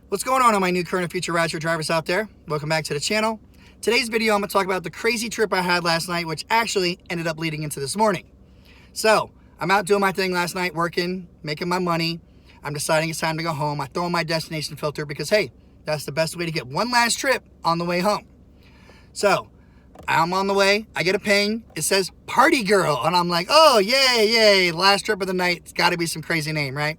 What's going on my new current and future rideshare drivers out there? Welcome back to the channel. Today's video, I'm going to talk about the crazy trip I had last night, which actually ended up leading into this morning. So, I'm out doing my thing last night, working, making my money. I'm deciding it's time to go home. I throw in my destination filter because, hey, that's the best way to get one last trip on the way home. So, I'm on the way. I get a ping. It says, Party Girl. And I'm like, oh, yay, yay. Last trip of the night. It's got to be some crazy name, right?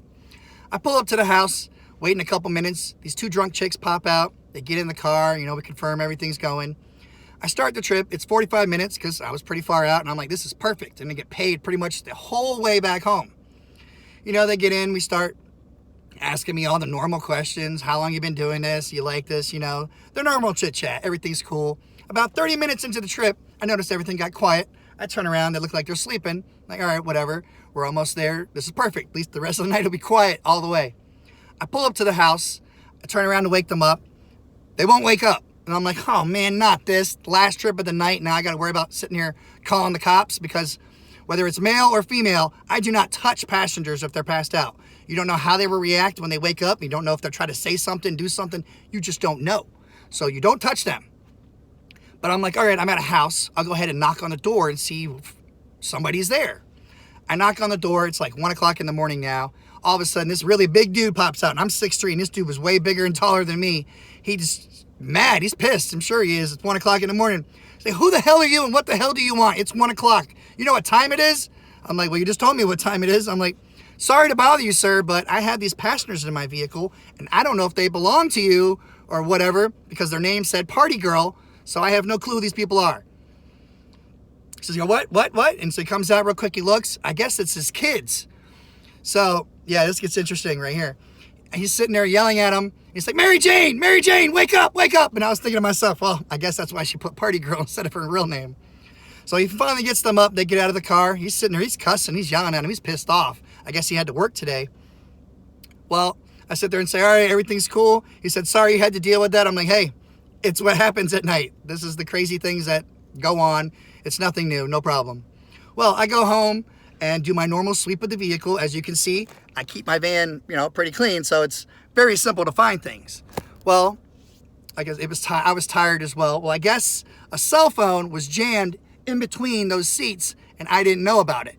I pull up to the house. Waiting a couple minutes, these two drunk chicks pop out. They get in the car, we confirm everything's going. I start the trip. It's 45 minutes because I was pretty far out, and I'm like, this is perfect. And I get paid pretty much the whole way back home. They get in, we start asking me all the normal questions. How long you been doing this? You like this? The normal chit chat. Everything's cool. About 30 minutes into the trip, I noticed everything got quiet. I turn around, they look like they're sleeping. Like, all right, whatever. We're almost there. This is perfect. At least the rest of the night will be quiet all the way. I pull up to the house, I turn around to wake them up. They won't wake up. And I'm like, oh man, not this. Last trip of the night, now I got to worry about sitting here calling the cops because whether it's male or female, I do not touch passengers if they're passed out. You don't know how they will react when they wake up. You don't know if they're trying to say something, do something. You just don't know. So you don't touch them. But I'm like, all right, I'm at a house. I'll go ahead and knock on the door and see if somebody's there. I knock on the door. It's like 1 o'clock in the morning now. All of a sudden, this really big dude pops out, and I'm 6'3", and this dude was way bigger and taller than me. He's mad. He's pissed. I'm sure he is. It's 1 o'clock in the morning. I say, who the hell are you, and what the hell do you want? It's 1 o'clock. You know what time it is? I'm like, well, you just told me what time it is. I'm like, sorry to bother you, sir, but I have these passengers in my vehicle, and I don't know if they belong to you or whatever, because their name said Party Girl, so I have no clue who these people are. He says, what? And so he comes out real quick. He looks. I guess it's his kids. So, yeah, this gets interesting right here. He's sitting there yelling at him. He's like, Mary Jane, wake up. And I was thinking to myself, well, I guess that's why she put Party Girl instead of her real name. So he finally gets them up. They get out of the car. He's sitting there. He's cussing. He's yelling at him. He's pissed off. I guess he had to work today. Well, I sit there and say, all right, everything's cool. He said, sorry you had to deal with that. I'm like, hey, it's what happens at night. This is the crazy things that go on. It's nothing new. No problem. Well, I go home and do my normal sweep of the vehicle. As you can see, I keep my van, pretty clean, so it's very simple to find things. Well, I guess I was tired as well. Well, I guess a cell phone was jammed in between those seats, and I didn't know about it.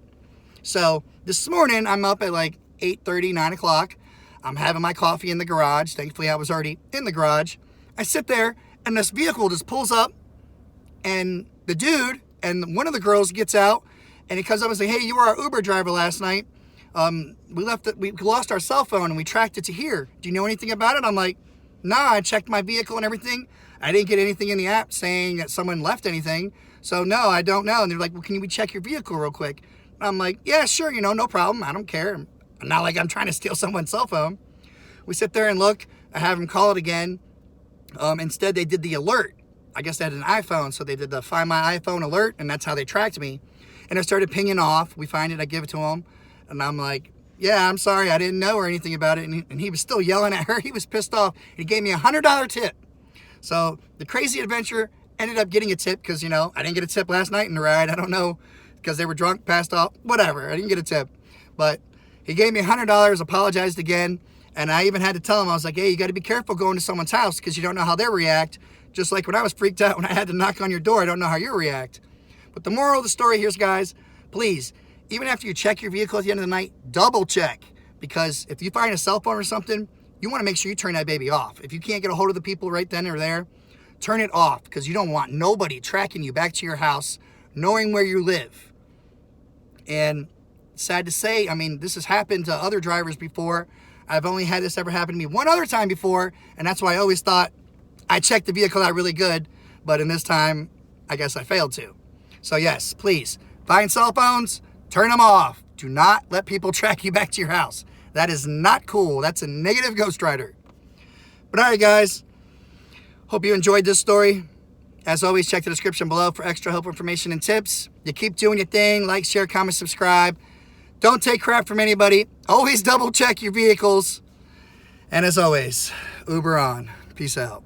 So this morning, I'm up at like 8:30, 9 o'clock. I'm having my coffee in the garage. Thankfully, I was already in the garage. I sit there, and this vehicle just pulls up, and the dude and one of the girls gets out, and he comes up and says, hey, you were our Uber driver last night. We lost our cell phone and we tracked it to here. Do you know anything about it? I'm like, nah, I checked my vehicle and everything. I didn't get anything in the app saying that someone left anything. So no, I don't know. And they're like, well, can we check your vehicle real quick? I'm like, yeah, sure. No problem. I don't care. Not like I'm trying to steal someone's cell phone. We sit there and look. I have them call it again. Instead, they did the alert. I guess they had an iPhone. So they did the Find My iPhone alert, and that's how they tracked me. And I started pinging off. We find it. I give it to him. And I'm like, yeah, I'm sorry. I didn't know or anything about it. And he was still yelling at her. He was pissed off. He gave me a $100 tip. So the crazy adventure ended up getting a tip because, I didn't get a tip last night in the ride. I don't know because they were drunk, passed off, whatever. I didn't get a tip. But he gave me $100, apologized again. And I even had to tell him, I was like, hey, you got to be careful going to someone's house because you don't know how they react. Just like when I was freaked out when I had to knock on your door, I don't know how you react. But the moral of the story here is, guys, please, even after you check your vehicle at the end of the night, double check. Because if you find a cell phone or something, you want to make sure you turn that baby off. If you can't get a hold of the people right then or there, turn it off because you don't want nobody tracking you back to your house, knowing where you live. And sad to say, this has happened to other drivers before. I've only had this ever happen to me one other time before, and that's why I always thought I checked the vehicle out really good, but in this time, I guess I failed to. So yes, please, find cell phones, turn them off. Do not let people track you back to your house. That is not cool. That's a negative Ghost Rider. But all right, guys, hope you enjoyed this story. As always, check the description below for extra helpful information and tips. You keep doing your thing. Like, share, comment, subscribe. Don't take crap from anybody. Always double check your vehicles. And as always, Uber on. Peace out.